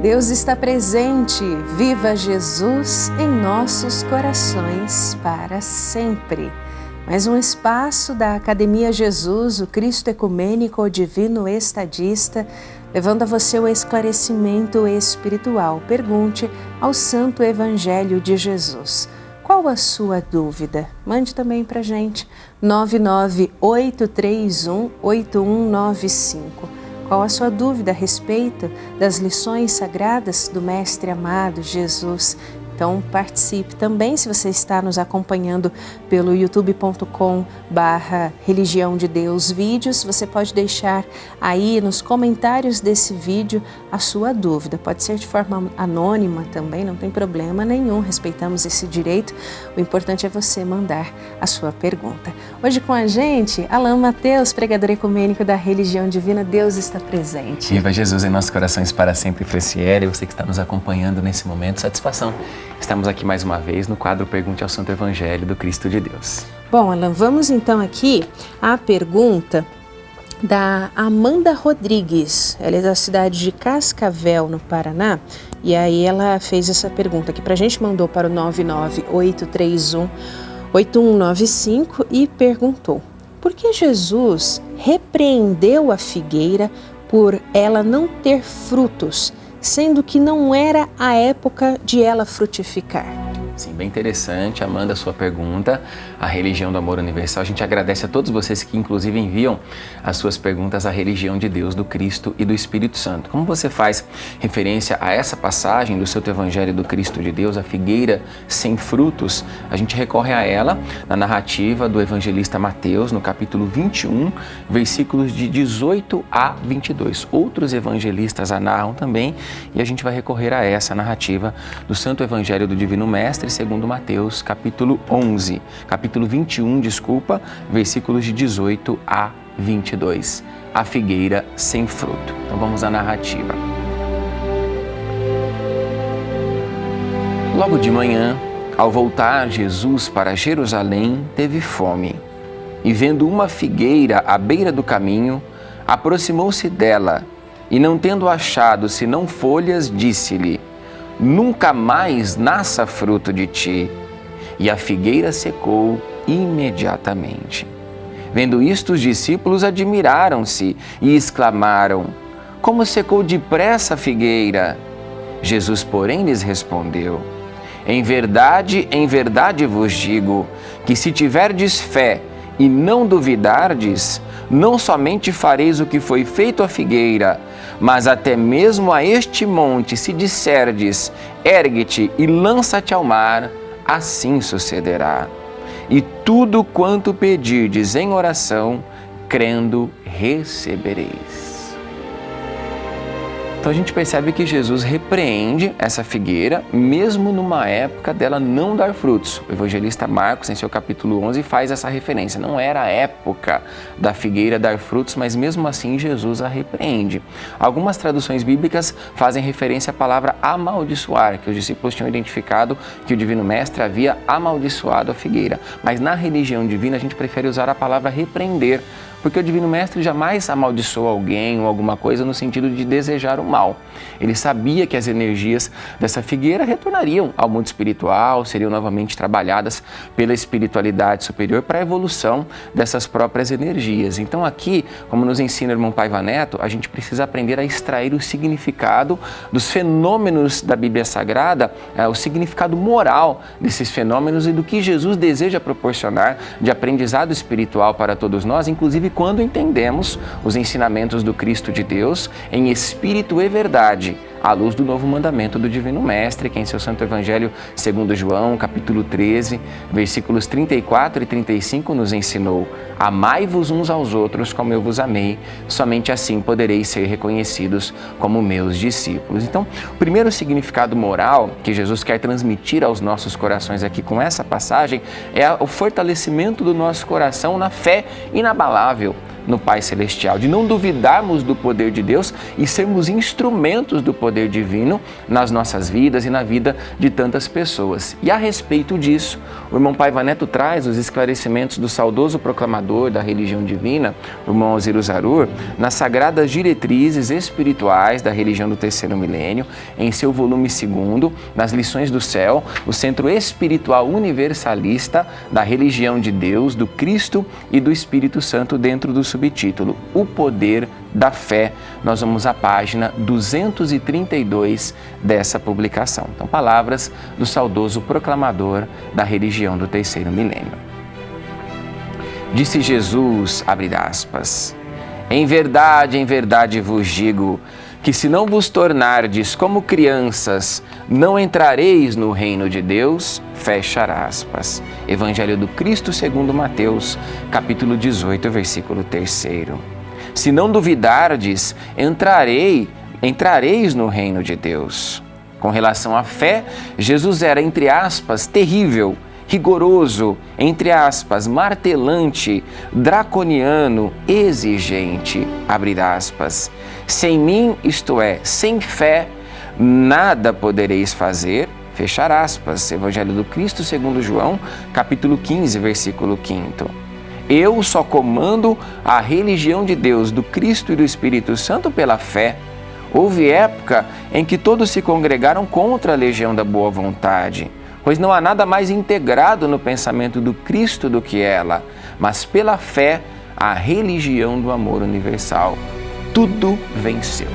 Deus está presente, viva Jesus em nossos corações para sempre. Mais um espaço da Academia Jesus, o Cristo Ecumênico, o Divino Estadista, levando a você o esclarecimento espiritual. Pergunte ao Santo Evangelho de Jesus. Qual a sua dúvida? Mande também para a gente, 998318195. Qual a sua dúvida a respeito das lições sagradas do Mestre amado Jesus? Então participe também, se você está nos acompanhando pelo youtube.com/Religião de Deus Vídeos, você pode deixar aí nos comentários desse vídeo a sua dúvida. Pode ser de forma anônima também, não tem problema nenhum, respeitamos esse direito. O importante é você mandar a sua pergunta. Hoje com a gente, Alain Mateus, pregador ecumênico da Religião Divina. Deus está presente. Viva Jesus em nossos corações para sempre, Franciele. Você que está nos acompanhando nesse momento, satisfação. Estamos aqui mais uma vez no quadro Pergunte ao Santo Evangelho do Cristo de Deus. Bom, Alain, vamos então aqui à pergunta da Amanda Rodrigues. Ela é da cidade de Cascavel, no Paraná, e aí ela fez essa pergunta aqui pra gente, mandou para o 998318195 e perguntou: por que Jesus repreendeu a figueira por ela não ter frutos, sendo que não era a época de ela frutificar? Sim, bem interessante, Amanda, a sua pergunta. A Religião do Amor Universal, a gente agradece a todos vocês que inclusive enviam as suas perguntas à Religião de Deus, do Cristo e do Espírito Santo. Como você faz referência a essa passagem do Santo Evangelho do Cristo de Deus, a figueira sem frutos, a gente recorre a ela na narrativa do evangelista Mateus, no capítulo 21, versículos de 18 a 22. Outros evangelistas a narram também e a gente vai recorrer a essa narrativa do Santo Evangelho do Divino Mestre, segundo Mateus, capítulo 21, versículos de 18 a 22. A figueira sem fruto. Então vamos à narrativa. Logo de manhã, ao voltar Jesus para Jerusalém, teve fome. E vendo uma figueira à beira do caminho, aproximou-se dela, e não tendo achado senão folhas, disse-lhe: nunca mais nasça fruto de ti. E a figueira secou imediatamente. Vendo isto, os discípulos admiraram-se e exclamaram: como secou depressa a figueira? Jesus, porém, lhes respondeu: em verdade vos digo, que se tiverdes fé e não duvidardes, não somente fareis o que foi feito à figueira, mas até mesmo a este monte, se disserdes: ergue-te e lança-te ao mar, assim sucederá. E tudo quanto pedirdes em oração, crendo, recebereis. Então a gente percebe que Jesus repreende essa figueira, mesmo numa época dela não dar frutos. O evangelista Marcos, em seu capítulo 11, faz essa referência. Não era a época da figueira dar frutos, mas mesmo assim Jesus a repreende. Algumas traduções bíblicas fazem referência à palavra amaldiçoar, que os discípulos tinham identificado que o Divino Mestre havia amaldiçoado a figueira. Mas na religião divina a gente prefere usar a palavra repreender, porque o Divino Mestre jamais amaldiçoou alguém ou alguma coisa no sentido de desejar o mal. Ele sabia que as energias dessa figueira retornariam ao mundo espiritual, seriam novamente trabalhadas pela espiritualidade superior para a evolução dessas próprias energias. Então aqui, como nos ensina o irmão Paiva Neto, a gente precisa aprender a extrair o significado dos fenômenos da Bíblia Sagrada, o significado moral desses fenômenos e do que Jesus deseja proporcionar de aprendizado espiritual para todos nós, inclusive quando entendemos os ensinamentos do Cristo de Deus em espírito e verdade, à luz do novo mandamento do Divino Mestre, que em seu Santo Evangelho, segundo João, capítulo 13, versículos 34 e 35, nos ensinou: amai-vos uns aos outros como eu vos amei, somente assim podereis ser reconhecidos como meus discípulos. Então, o primeiro significado moral que Jesus quer transmitir aos nossos corações aqui com essa passagem é o fortalecimento do nosso coração na fé inabalável, no Pai Celestial, de não duvidarmos do poder de Deus e sermos instrumentos do poder divino nas nossas vidas e na vida de tantas pessoas. E a respeito disso, o irmão Paiva Neto traz os esclarecimentos do saudoso proclamador da religião divina, o irmão Alziro Zarur, nas sagradas diretrizes espirituais da religião do terceiro milênio, em seu volume 2º, nas lições do céu, o Centro Espiritual Universalista da Religião de Deus, do Cristo e do Espírito Santo, dentro do subtítulo O Poder da Fé. Nós vamos à página 232 dessa publicação. Então, palavras do saudoso proclamador da religião do terceiro milênio. Disse Jesus, abre aspas, em verdade vos digo, que se não vos tornardes como crianças, não entrareis no reino de Deus, fecha aspas. Evangelho do Cristo segundo Mateus, capítulo 18, versículo 3º. Se não duvidardes, entrareis no reino de Deus. Com relação à fé, Jesus era, entre aspas, terrível, rigoroso, entre aspas, martelante, draconiano, exigente, abre aspas. Sem mim, isto é, sem fé, nada podereis fazer, fechar aspas. Evangelho do Cristo segundo João, capítulo 15, versículo 5º. Eu só comando a religião de Deus, do Cristo e do Espírito Santo pela fé. Houve época em que todos se congregaram contra a legião da boa vontade, pois não há nada mais integrado no pensamento do Cristo do que ela, mas pela fé, a religião do amor universal. Tudo venceu.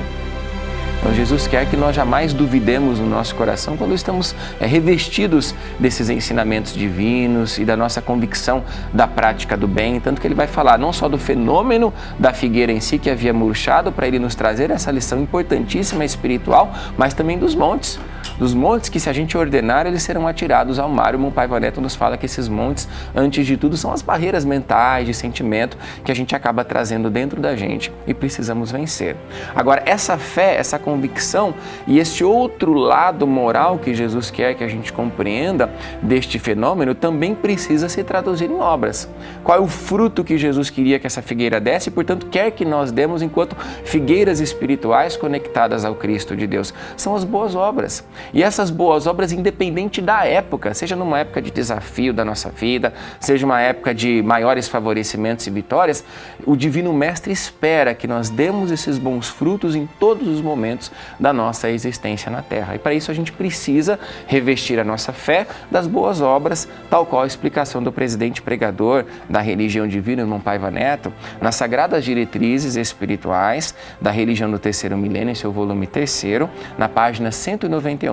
Então, Jesus quer que nós jamais duvidemos no nosso coração quando estamos revestidos desses ensinamentos divinos e da nossa convicção da prática do bem. Tanto que ele vai falar não só do fenômeno da figueira em si, que havia murchado, para ele nos trazer essa lição importantíssima espiritual, mas também dos montes. Dos montes que, se a gente ordenar, eles serão atirados ao mar. O irmão Paiva Neto nos fala que esses montes, antes de tudo, são as barreiras mentais, de sentimento, que a gente acaba trazendo dentro da gente e precisamos vencer. Agora, essa fé, essa convicção e esse outro lado moral que Jesus quer que a gente compreenda deste fenômeno também precisa se traduzir em obras. Qual é o fruto que Jesus queria que essa figueira desse e, portanto, quer que nós demos enquanto figueiras espirituais conectadas ao Cristo de Deus? São as boas obras. E essas boas obras, independente da época, seja numa época de desafio da nossa vida, seja uma época de maiores favorecimentos e vitórias, o Divino Mestre espera que nós demos esses bons frutos em todos os momentos da nossa existência na Terra. E para isso a gente precisa revestir a nossa fé das boas obras, tal qual a explicação do presidente pregador da religião divina, irmão Paiva Neto, nas sagradas diretrizes espirituais da religião do terceiro milênio, em seu volume 3º, na página 191,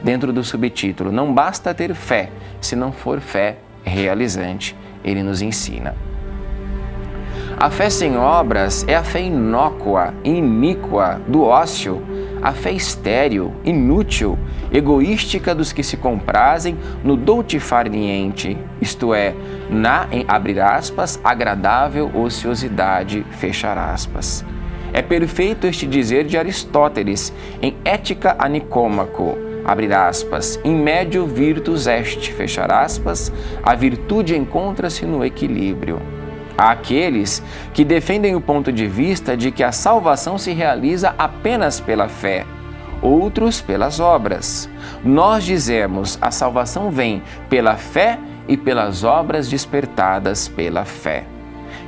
dentro do subtítulo Não basta ter fé, se não for fé realizante. Ele nos ensina. A fé sem obras é a fé inócua e iníqua do ócio, a fé estéril, inútil, egoística dos que se comprazem no dolce far niente, isto é, na, abre aspas, agradável ociosidade, fechar aspas. É perfeito este dizer de Aristóteles em Ética a Nicômaco, abre aspas, in medio virtus est, fechar aspas, a virtude encontra-se no equilíbrio. Há aqueles que defendem o ponto de vista de que a salvação se realiza apenas pela fé, outros pelas obras. Nós dizemos, a salvação vem pela fé e pelas obras despertadas pela fé.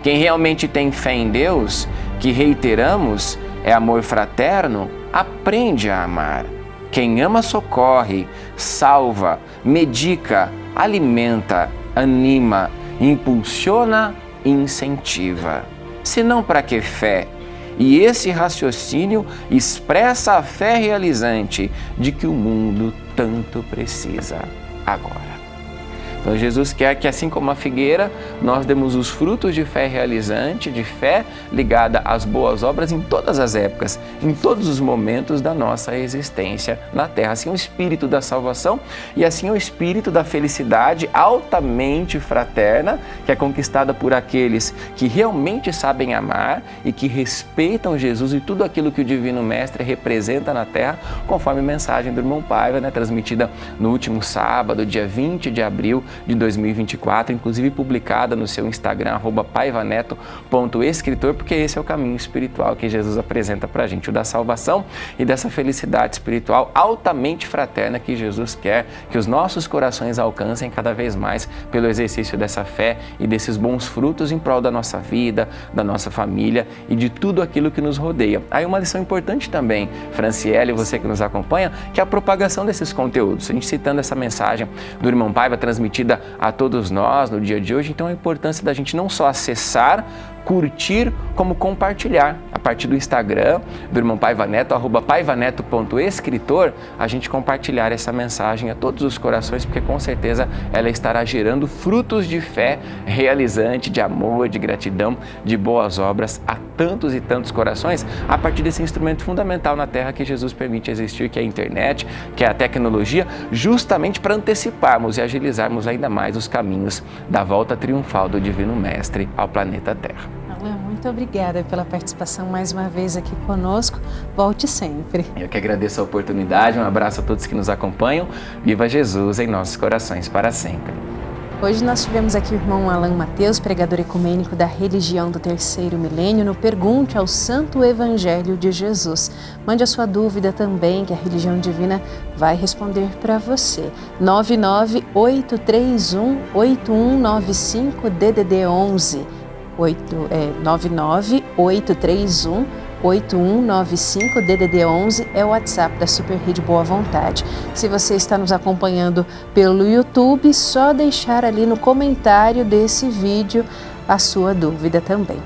Quem realmente tem fé em Deus, que reiteramos, é amor fraterno, aprende a amar. Quem ama socorre, salva, medica, alimenta, anima, impulsiona, incentiva. Senão, para que fé? E esse raciocínio expressa a fé realizante de que o mundo tanto precisa agora. Então, Jesus quer que, assim como a figueira, nós demos os frutos de fé realizante, de fé ligada às boas obras em todas as épocas, em todos os momentos da nossa existência na Terra. Assim é o espírito da salvação e assim é o espírito da felicidade altamente fraterna, que é conquistada por aqueles que realmente sabem amar e que respeitam Jesus e tudo aquilo que o Divino Mestre representa na Terra, conforme a mensagem do irmão Paiva, transmitida no último sábado, dia 20 de abril de 2024, inclusive publicada no seu Instagram, @paivaneto.escritor, porque esse é o caminho espiritual que Jesus apresenta para a gente, o da salvação e dessa felicidade espiritual altamente fraterna que Jesus quer que os nossos corações alcancem cada vez mais pelo exercício dessa fé e desses bons frutos em prol da nossa vida, da nossa família e de tudo aquilo que nos rodeia. Aí uma lição importante também, Franciele, você que nos acompanha, que é a propagação desses conteúdos. A gente citando essa mensagem do irmão Paiva transmitida a todos nós no dia de hoje, então a importância da gente não só acessar, curtir, como compartilhar. A partir do Instagram do irmão Paiva Neto, @paivaneto.escritor, a gente compartilhar essa mensagem a todos os corações, porque com certeza ela estará gerando frutos de fé realizante, de amor, de gratidão, de boas obras a tantos e tantos corações, a partir desse instrumento fundamental na Terra que Jesus permite existir, que é a internet, que é a tecnologia, justamente para anteciparmos e agilizarmos ainda mais os caminhos da volta triunfal do Divino Mestre ao planeta Terra. Muito obrigada pela participação mais uma vez aqui conosco. Volte sempre. Eu que agradeço a oportunidade. Um abraço a todos que nos acompanham. Viva Jesus em nossos corações para sempre. Hoje nós tivemos aqui o irmão Alan Mateus, pregador ecumênico da religião do terceiro milênio, no Pergunte ao Santo Evangelho de Jesus. Mande a sua dúvida também, que a Religião Divina vai responder para você. 998318195 DDD 11. 998318195 DDD 11 é o WhatsApp da Super Rede Boa Vontade. Se você está nos acompanhando pelo YouTube, só deixar ali no comentário desse vídeo a sua dúvida também.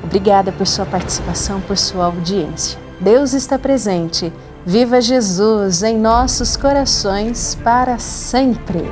Obrigada por sua participação, por sua audiência. Deus está presente. Viva Jesus em nossos corações para sempre.